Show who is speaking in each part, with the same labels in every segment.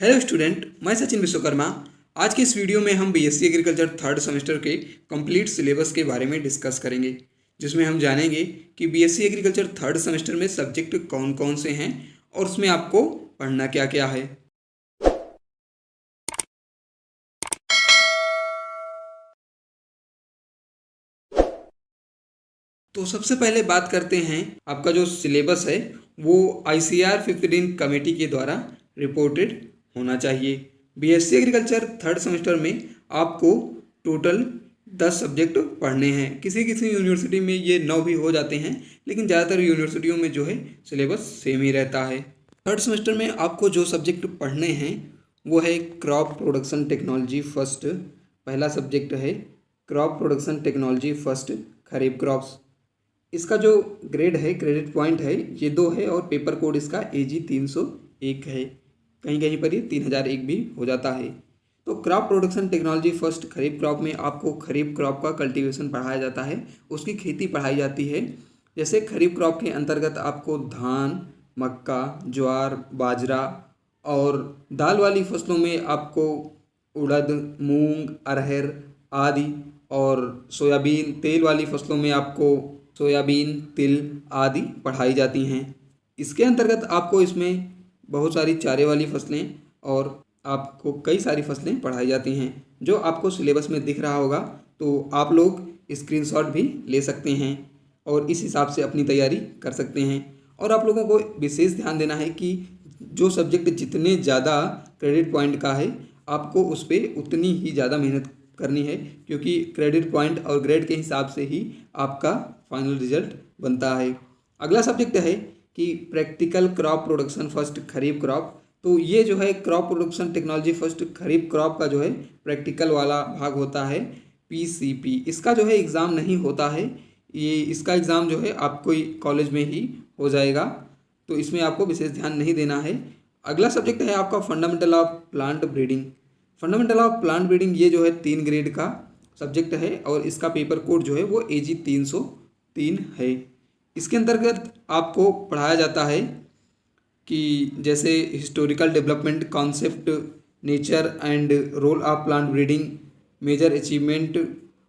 Speaker 1: Hello student, मैं सचिन विश्वकर्मा। आज के इस वीडियो में हम बीएससी एग्रीकल्चर थर्ड सेमेस्टर के कंप्लीट सिलेबस के बारे में डिस्कस करेंगे, जिसमें हम जानेंगे कि बीएससी एग्रीकल्चर थर्ड सेमेस्टर में सब्जेक्ट कौन कौन से हैं और उसमें आपको पढ़ना क्या क्या है। तो सबसे पहले बात करते हैं, आपका जो सिलेबस है वो आईसीआर 15 कमेटी के द्वारा रिपोर्टेड होना चाहिए। बीएससी एग्रीकल्चर थर्ड सेमेस्टर में आपको टोटल 10 सब्जेक्ट पढ़ने हैं। किसी किसी यूनिवर्सिटी में ये 9 भी हो जाते हैं, लेकिन ज़्यादातर यूनिवर्सिटियों में जो है सिलेबस सेम ही रहता है। थर्ड सेमेस्टर में आपको जो सब्जेक्ट पढ़ने हैं वो है क्रॉप प्रोडक्शन टेक्नोलॉजी फर्स्ट। पहला सब्जेक्ट है क्रॉप प्रोडक्शन टेक्नोलॉजी फर्स्ट, खरीफ क्रॉप्स। इसका जो ग्रेड है, क्रेडिट पॉइंट है, ये 2 है और पेपर कोड इसका AG 301 है। कहीं कहीं पर ये 3001 भी हो जाता है। तो क्रॉप प्रोडक्शन टेक्नोलॉजी फर्स्ट खरीफ क्रॉप में आपको खरीफ क्रॉप का कल्टीवेशन पढ़ाया जाता है, उसकी खेती पढ़ाई जाती है। जैसे खरीफ क्रॉप के अंतर्गत आपको धान, मक्का, ज्वार, बाजरा और दाल वाली फसलों में आपको उड़द, मूंग, अरहर आदि, और सोयाबीन तेल वाली फसलों में आपको सोयाबीन, तिल आदि पढ़ाई जाती हैं। इसके अंतर्गत आपको इसमें बहुत सारी चारे वाली फसलें और आपको कई सारी फसलें पढ़ाई जाती हैं, जो आपको सिलेबस में दिख रहा होगा। तो आप लोग स्क्रीनशॉट भी ले सकते हैं और इस हिसाब से अपनी तैयारी कर सकते हैं। और आप लोगों को विशेष ध्यान देना है कि जो सब्जेक्ट जितने ज़्यादा क्रेडिट पॉइंट का है, आपको उस पर उतनी ही ज़्यादा मेहनत करनी है, क्योंकि क्रेडिट पॉइंट और ग्रेड के हिसाब से ही आपका फाइनल रिजल्ट बनता है। अगला सब्जेक्ट है कि प्रैक्टिकल क्रॉप प्रोडक्शन फर्स्ट खरीफ क्रॉप। तो ये जो है क्रॉप प्रोडक्शन टेक्नोलॉजी फर्स्ट खरीफ क्रॉप का जो है प्रैक्टिकल वाला भाग होता है, PCP। इसका जो है एग्ज़ाम नहीं होता है, ये इसका एग्ज़ाम जो है आपको कॉलेज में ही हो जाएगा, तो इसमें आपको विशेष ध्यान नहीं देना है। अगला सब्जेक्ट है आपका fundamental of plant breeding. Fundamental of plant breeding ये जो है 3 ग्रेड का सब्जेक्ट है और इसका पेपर कोड जो है वो AG 303 है। इसके अंतर्गत आपको पढ़ाया जाता है कि जैसे historical development concept, nature and role of plant breeding, major achievement,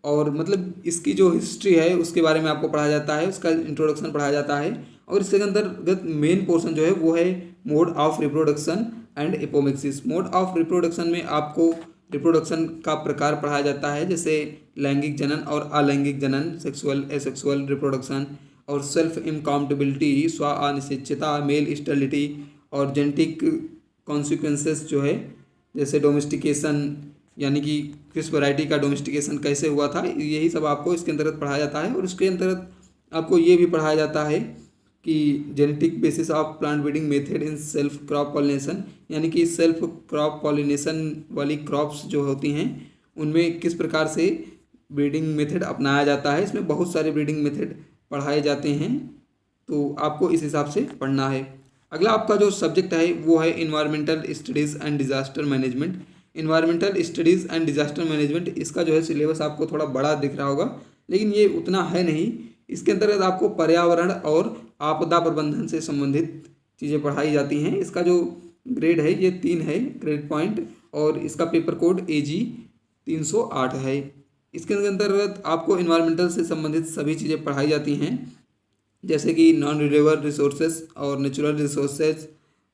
Speaker 1: और मतलब इसकी जो हिस्ट्री है उसके बारे में आपको पढ़ाया जाता है, उसका इंट्रोडक्शन पढ़ाया जाता है। और इसके अंतर्गत मेन पोर्शन जो है वो है mode of reproduction and apomixis. Mode of reproduction में आपको रिप्रोडक्शन का प्रकार पढ़ाया जाता है, जैसे लैंगिक जनन और अलैंगिक जनन, सेक्सुअल एसेक्सुअल रिप्रोडक्शन, और सेल्फ इनकॉम्पेटिबिलिटी, स्व अनिश्चितता, मेल स्टेरिलिटी, और जेनेटिक कॉन्सिक्वेंसेस जो है, जैसे डोमेस्टिकेशन, यानी कि किस वैरायटी का डोमेस्टिकेशन कैसे हुआ था, यही सब आपको इसके अंतर्गत पढ़ाया जाता है। और इसके अंतर्गत आपको ये भी पढ़ाया जाता है कि genetic basis of plant breeding method in self crop pollination, यानी कि सेल्फ क्रॉप पॉलिनेशन वाली क्रॉप्स जो होती हैं उनमें किस प्रकार से ब्रीडिंग मेथड अपनाया जाता है। इसमें बहुत सारे ब्रीडिंग मेथड पढ़ाए जाते हैं, तो आपको इस हिसाब से पढ़ना है। अगला आपका जो सब्जेक्ट है वो है environmental studies and disaster management. Environmental studies and disaster management, इसका जो है सिलेबस आपको थोड़ा बड़ा दिख रहा होगा, लेकिन ये उतना है नहीं। इसके अंतर्गत आपको पर्यावरण और आपदा प्रबंधन से संबंधित चीज़ें पढ़ाई जाती हैं। इसका जो ग्रेड है ये 3 है क्रेडिट पॉइंट, और इसका पेपर कोड AG 308 है। इसके अंतर्गत आपको इन्वायरमेंटल से संबंधित सभी चीज़ें पढ़ाई जाती हैं, जैसे कि नॉन रिन्यूएबल रिसोर्सेज और नेचुरल रिसोर्सेज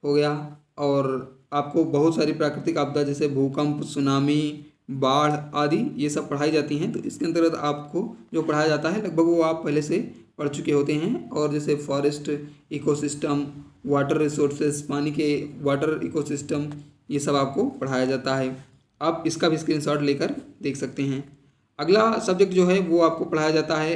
Speaker 1: हो गया, और आपको बहुत सारी प्राकृतिक आपदा जैसे भूकंप, सुनामी, बाढ़ आदि ये सब पढ़ाई जाती हैं। तो इसके अंतर्गत आपको जो पढ़ाया जाता है लगभग वो आप पहले से पढ़ चुके होते हैं। और जैसे फॉरेस्ट इकोसिस्टम, वाटर रिसोर्सेज, पानी के वाटर इकोसिस्टम, ये सब आपको पढ़ाया जाता है। आप इसका भी स्क्रीनशॉट लेकर देख सकते हैं। अगला सब्जेक्ट जो है वो आपको पढ़ाया जाता है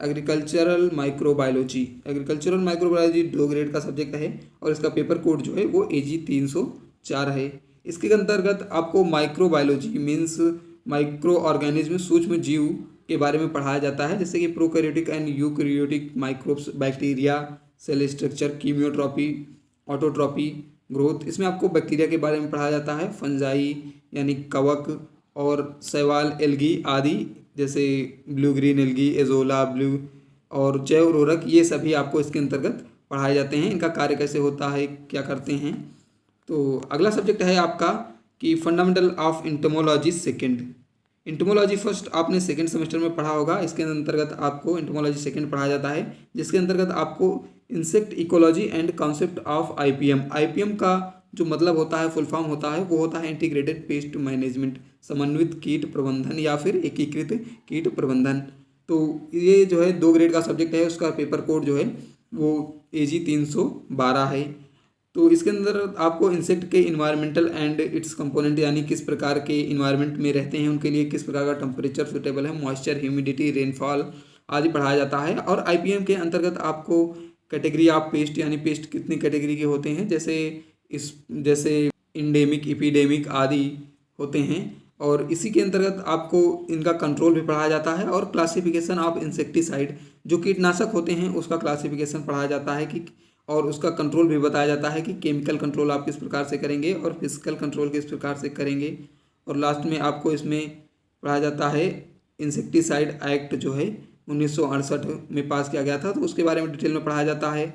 Speaker 1: agricultural microbiology. Agricultural microbiology 2 grade का सब्जेक्ट है और इसका पेपर कोड जो है वो AG 304 है। इसके अंतर्गत आपको माइक्रोबायोलॉजी मीन्स माइक्रो ऑर्गेनिज्म, सूक्ष्म जीव के बारे में पढ़ाया जाता है, जैसे कि prokaryotic and eukaryotic microbes, bacteria, cell structure, chemotrophy, autotrophy, growth. इसमें आपको बैक्टीरिया के बारे में पढ़ाया जाता है, फंजाई यानी कवक, और शैवाल, एल्गी आदि, जैसे blue green algae, azolla blue, और जैव उर्वरक, ये सभी आपको इसके अंतर्गत पढ़ाए जाते हैं। इनका कार्य कैसे होता है, क्या करते हैं। तो अगला सब्जेक्ट है आपका कि fundamental of entomology second. Entomology first आपने सेकेंड सेमेस्टर में पढ़ा होगा। इसके अंतर्गत आपको इंटोमोलॉजी सेकेंड पढ़ाया जाता है, जिसके अंतर्गत आपको insect ecology and concept of IPM. IPM का जो मतलब होता है, फुल फॉर्म होता है, वो होता है इंटीग्रेटेड पेस्ट मैनेजमेंट, समन्वित कीट प्रबंधन या फिर एकीकृत कीट प्रबंधन। तो ये जो है 2 ग्रेड का सब्जेक्ट है। उसका पेपर कोड जो है वो AG 312 है। तो इसके अंदर आपको इंसेक्ट के इन्वायरमेंटल एंड इट्स कंपोनेंट, यानी किस प्रकार के इन्वायरमेंट में रहते हैं, उनके लिए किस प्रकार का टेम्परेचर सुटेबल है, मॉइस्चर, ह्यूमिडिटी, रेनफॉल आदि पढ़ाया जाता है। और आईपीएम के अंतर्गत आपको कैटेगरी ऑफ पेस्ट, यानी पेस्ट कितनी कैटेगरी के होते हैं, जैसे इंडेमिक, इपीडेमिक आदि होते हैं। और इसी के अंतर्गत आपको इनका कंट्रोल भी पढ़ाया जाता है और क्लासिफिकेशन ऑफ इंसेक्टिसाइड, जो कीटनाशक होते हैं उसका क्लासिफिकेशन पढ़ाया जाता है कि, और उसका कंट्रोल भी बताया जाता है कि केमिकल कंट्रोल आप किस प्रकार से करेंगे और फिजिकल कंट्रोल किस प्रकार से करेंगे। और लास्ट में आपको इसमें पढ़ाया जाता है इंसेक्टिसाइड एक्ट जो है 1968 में पास किया गया था, तो उसके बारे में डिटेल में पढ़ाया जाता है।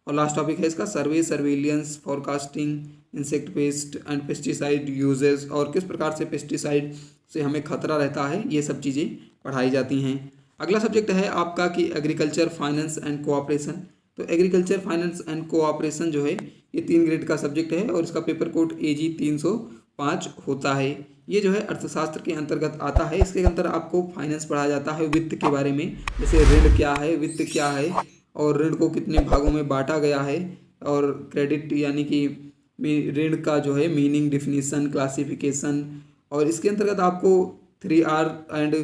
Speaker 1: और लास्ट टॉपिक है इसका survey, surveillance, forecasting, insect pest and pesticide uses, और किस प्रकार से पेस्टिसाइड से हमें खतरा रहता है, ये सब चीज़ें पढ़ाई जाती हैं। अगला सब्जेक्ट है आपका कि एग्रीकल्चर, फाइनेंस एंड कोऑपरेशन। तो एग्रीकल्चर, फाइनेंस एंड कोऑपरेशन जो है ये 3 ग्रेड का सब्जेक्ट है और इसका पेपर कोड AG 305 होता है। ये जो है अर्थशास्त्र के अंतर्गत आता है। इसके अंदर आपको फाइनेंस पढ़ाया जाता है, वित्त के बारे में, जैसे ऋण क्या है, वित्त क्या है, और ऋण को कितने भागों में बांटा गया है, और क्रेडिट यानी कि ऋण का जो है मीनिंग, डिफिनीसन, क्लासिफिकेशन। और इसके अंतर्गत आपको 3R and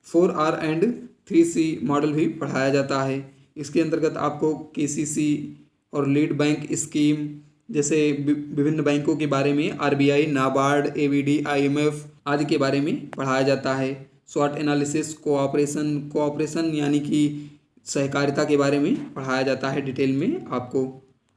Speaker 1: 4R and 3C model भी पढ़ाया जाता है। इसके अंतर्गत आपको KCC और लीड बैंक स्कीम जैसे विभिन्न बैंकों के बारे में, RBI, नाबार्ड, ABD, IMF आदि के बारे में पढ़ाया जाता है। स्वॉट एनालिसिस, कोऑपरेशन यानी कि सहकारिता के बारे में पढ़ाया जाता है डिटेल में आपको।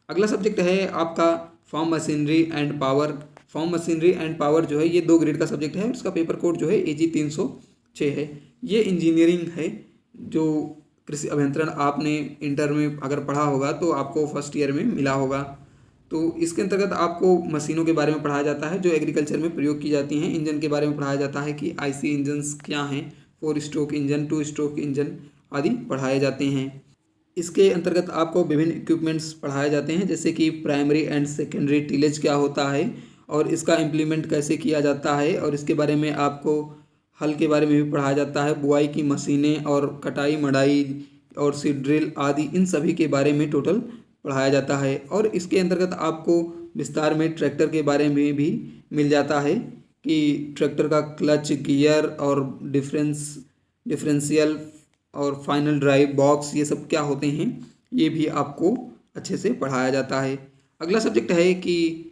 Speaker 1: अगला सब्जेक्ट है आपका farm machinery and power. Farm machinery and power जो है ये 2 ग्रेड का सब्जेक्ट है। उसका पेपर कोड जो है AG 306 है। ये इंजीनियरिंग है, जो कृषि अभियंत्रण आपने इंटर में अगर पढ़ा होगा तो आपको फर्स्ट ईयर में मिला होगा। तो इसके अंतर्गत आपको मशीनों के बारे में पढ़ाया जाता है जो एग्रीकल्चर में प्रयोग की जाती हैं। इंजन के बारे में पढ़ाया जाता है कि IC इंजन्स क्या हैं, 4 स्ट्रोक इंजन, 2 स्ट्रोक इंजन आदि पढ़ाए जाते हैं। इसके अंतर्गत आपको विभिन्न इक्विपमेंट्स पढ़ाए जाते हैं, जैसे कि प्राइमरी एंड सेकेंडरी टीलेज क्या होता है और इसका इम्प्लीमेंट कैसे किया जाता है, और इसके बारे में आपको हल के बारे में भी पढ़ाया जाता है, बुआई की मशीनें और कटाई, मढ़ाई और सीड ड्रिल आदि, इन सभी के बारे में टोटल पढ़ाया जाता है। और इसके अंतर्गत आपको विस्तार में ट्रैक्टर के बारे में भी मिल जाता है कि ट्रैक्टर का क्लच, गियर और डिफरेंशियल और फाइनल ड्राइव बॉक्स, ये सब क्या होते हैं, ये भी आपको अच्छे से पढ़ाया जाता है। अगला सब्जेक्ट है कि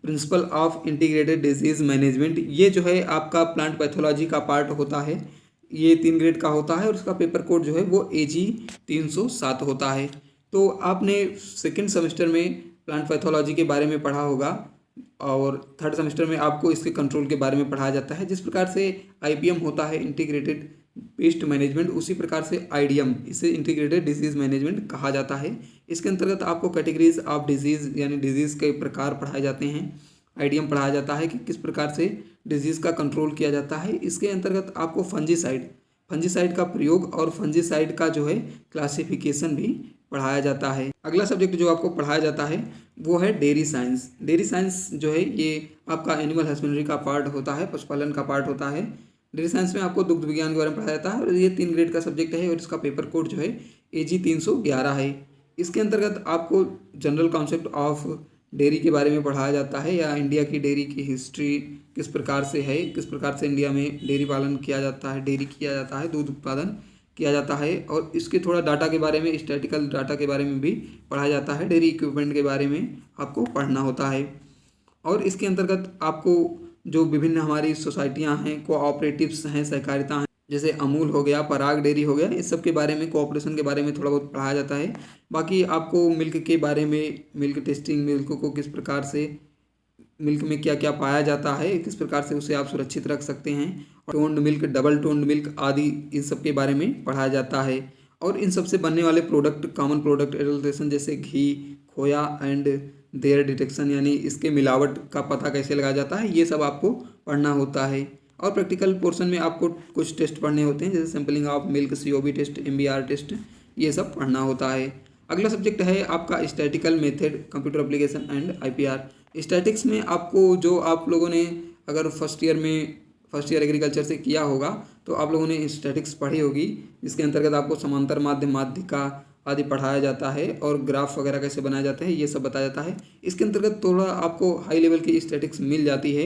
Speaker 1: principle of integrated disease management. ये जो है आपका प्लांट पैथोलॉजी का पार्ट होता है। ये 3 ग्रेड का होता है और उसका पेपर कोड जो है वो AG 307 होता है। तो आपने सेकेंड सेमेस्टर में प्लांट पैथोलॉजी के बारे में पढ़ा होगा और थर्ड सेमेस्टर में आपको इसके कंट्रोल के बारे में पढ़ाया जाता है। जिस प्रकार से IPM होता है इंटीग्रेटेड पेस्ट मैनेजमेंट, उसी प्रकार से IDM, इसे इंटीग्रेटेड डिजीज़ मैनेजमेंट कहा जाता है। इसके अंतर्गत आपको कैटेगरीज ऑफ डिजीज़ यानी डिजीज़ के प्रकार पढ़ाए जाते हैं। IDM पढ़ाया जाता है कि किस प्रकार से डिजीज़ का कंट्रोल किया जाता है। इसके अंतर्गत आपको फंजीसाइड का प्रयोग और फंजीसाइड का जो है क्लासिफिकेशन भी पढ़ाया जाता है। अगला सब्जेक्ट जो आपको पढ़ाया जाता है वो है डेयरी साइंस। डेयरी साइंस जो है ये आपका एनिमल हस्बेंड्री का पार्ट होता है, पशुपालन का पार्ट होता है। डेयरी साइंस में आपको दुग्ध विज्ञान के बारे में पढ़ाया जाता है और ये 3 ग्रेड का सब्जेक्ट है और इसका पेपर कोड जो है AG 311 है। इसके अंतर्गत आपको जनरल कॉन्सेप्ट ऑफ डेयरी के बारे में पढ़ाया जाता है, या इंडिया की डेयरी की हिस्ट्री किस प्रकार से है, किस प्रकार से इंडिया में डेयरी पालन किया जाता है, डेयरी किया जाता है, दूध उत्पादन किया जाता है। और इसके थोड़ा डाटा के बारे में, स्टैटिकल डाटा के बारे में भी पढ़ाया जाता है। डेयरी इक्विपमेंट के बारे में आपको पढ़ना होता है। और इसके अंतर्गत आपको जो विभिन्न हमारी सोसाइटियां हैं, कोऑपरेटिव्स हैं, सहकारिता हैं, जैसे अमूल हो गया, पराग डेयरी हो गया, इस सब के बारे में, कोऑपरेशन के बारे में थोड़ा बहुत पढ़ाया जाता है। बाकी आपको मिल्क के बारे में, मिल्क टेस्टिंग, मिल्क को किस प्रकार से, मिल्क में क्या क्या पाया जाता है, किस प्रकार से उसे आप सुरक्षित रख सकते हैं, toned milk, double toned milk आदि, इन सब के बारे में पढ़ाया जाता है। और इन सब से बनने वाले प्रोडक्ट, कॉमन प्रोडक्ट एडल्ट्रेशन, जैसे घी, खोया एंड देयर डिटेक्शन यानी इसके मिलावट का पता कैसे लगाया जाता है, ये सब आपको पढ़ना होता है। और प्रैक्टिकल पोर्शन में आपको कुछ टेस्ट पढ़ने होते हैं, जैसे sampling of milk, COB test, MBR test, ये सब पढ़ना होता है। अगला सब्जेक्ट है आपका statistical method, computer application and IPR। Statistics में आपको जो आप लोगों ने अगर फर्स्ट ईयर एग्रीकल्चर से किया होगा तो आप लोगों ने स्टैटिक्स पढ़ी होगी, जिसके अंतर्गत आपको समांतर माध्य, माध्यिका आदि पढ़ाया जाता है और ग्राफ वगैरह कैसे बनाए जाते हैं ये सब बताया जाता है। इसके अंतर्गत थोड़ा आपको हाई लेवल की स्टैटिक्स मिल जाती है,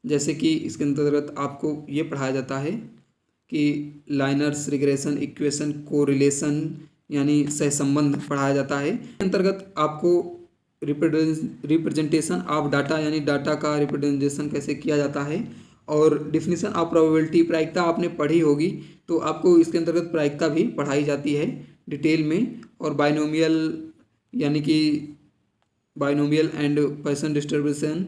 Speaker 1: जैसे कि इसके अंतर्गत आपको ये पढ़ाया जाता है कि लाइनर्स रिग्रेशन, इक्वेशन, कोरिलेशन यानी सहसंबंध पढ़ाया जाता है। अंतर्गत आपको रिप्रेजेंटेशन ऑफ डाटा यानी डाटा का रिप्रेजेंटेशन कैसे किया जाता है, और डिफिनीशन ऑफ प्रोबेबिलिटी, प्रायिकता आपने पढ़ी होगी तो आपको इसके अंतर्गत प्रायिकता भी पढ़ाई जाती है डिटेल में। और बाइनोमियल यानी कि बाइनोमियल एंड पॉइसन डिस्ट्रीब्यूशन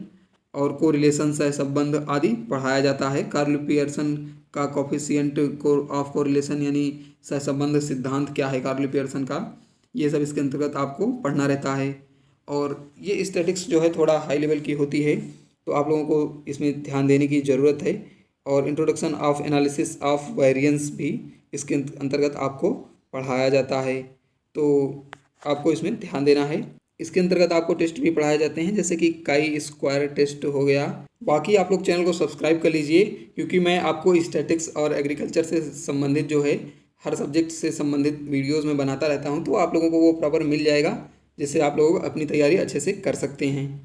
Speaker 1: और कोरिलेशन सहसंबंध आदि पढ़ाया जाता है। कार्ल पियर्सन का कोफिशिएंट ऑफ कोरिलेशन यानी सहसंबंध सिद्धांत क्या है कार्ल पियर्सन का, ये सब इसके अंतर्गत आपको पढ़ना रहता है। और ये स्टैटिक्स जो है थोड़ा हाई लेवल की होती है, तो आप लोगों को इसमें ध्यान देने की ज़रूरत है। और introduction of analysis of variance भी इसके अंतर्गत आपको पढ़ाया जाता है, तो आपको इसमें ध्यान देना है। इसके अंतर्गत आपको टेस्ट भी पढ़ाए जाते हैं, जैसे कि काई स्क्वायर टेस्ट हो गया। बाकी आप लोग चैनल को सब्सक्राइब कर लीजिए, क्योंकि मैं आपको स्टैटिक्स और एग्रीकल्चर से संबंधित जो है हर सब्जेक्ट से संबंधित वीडियोज़ में बनाता रहता हूँ, तो आप लोगों को वो प्रॉपर मिल जाएगा, जिससे आप लोग अपनी तैयारी अच्छे से कर सकते हैं।